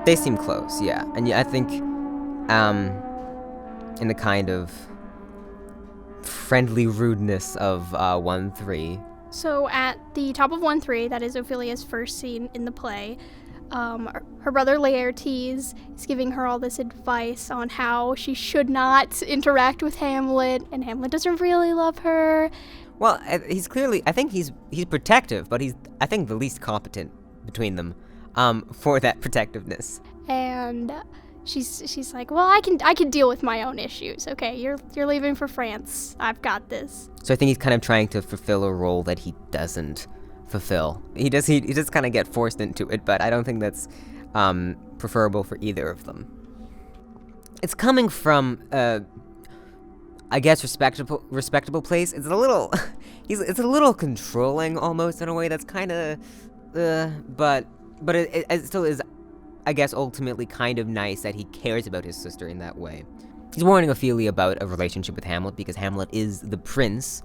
They seem close, yeah. And yeah, I think, in the kind of friendly rudeness of 1-3. So at the top of 1-3, that is Ophelia's first scene in the play, her brother Laertes is giving her all this advice on how she should not interact with Hamlet, and Hamlet doesn't really love her. Well, he's clearly, I think he's protective, but he's, I think, the least competent between them, for that protectiveness. And she's like, well, I can deal with my own issues. Okay, you're leaving for France. I've got this. So I think he's kind of trying to fulfill a role that he doesn't fulfill. He just kind of get forced into it, but I don't think that's preferable for either of them. It's coming from I guess respectable place. It's a little it's a little controlling almost in a way that's kind of but it still is, I guess, ultimately kind of nice that he cares about his sister in that way. He's warning Ophelia about a relationship with Hamlet because Hamlet is the prince,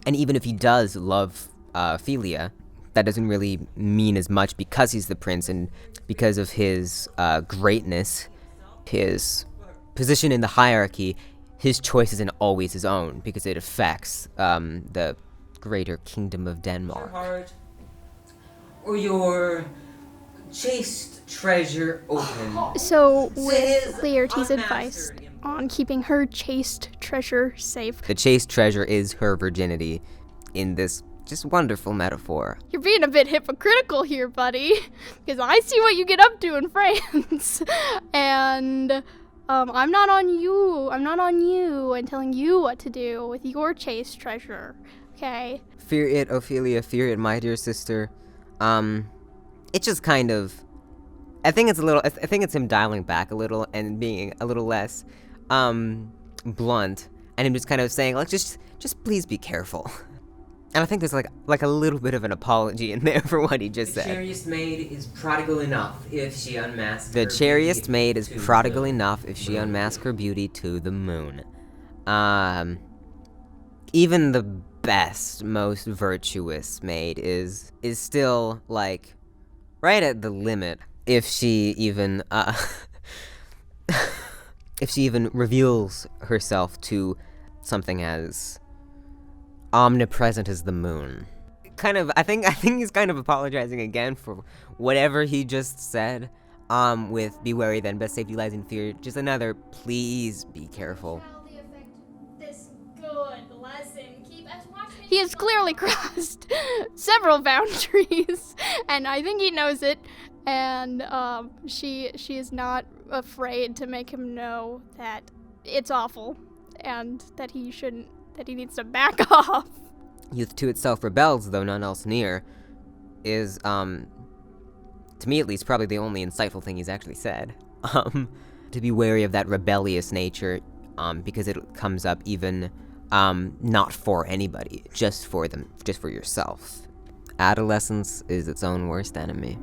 and even if he does love Ophelia, that doesn't really mean as much because he's the prince and because of his greatness, his position in the hierarchy. His choice isn't always his own because it affects the greater kingdom of Denmark. Your heart or your chaste treasure open. So with Laertes' advice on keeping her chaste treasure safe. The chaste treasure is her virginity in this just wonderful metaphor. You're being a bit hypocritical here, buddy, because I see what you get up to in France, and I'm not on you. I'm not on you and telling you what to do with your chaste treasure, okay? Fear it, Ophelia, fear it, my dear sister. It's just kind of, I think it's him dialing back a little and being a little less, blunt, and him just kind of saying, like, just please be careful. And I think there's like a little bit of an apology in there for what he just said. The cherished maid is prodigal enough if she unmasks The cherished maid is prodigal enough if she unmasks her beauty to the moon. Even the best, most virtuous maid is still, like, right at the limit if she even reveals herself to something as omnipresent as the moon. I think he's kind of apologizing again for whatever he just said. With be wary then, best safety lies in fear. Just another, please be careful. He has clearly crossed several boundaries, and I think he knows it. And she is not afraid to make him know that it's awful, and that he needs to back off. Youth to itself rebels, though none else near, is, to me at least, probably the only insightful thing he's actually said. To be wary of that rebellious nature, because it comes up even, not for anybody, just for yourself. Adolescence is its own worst enemy.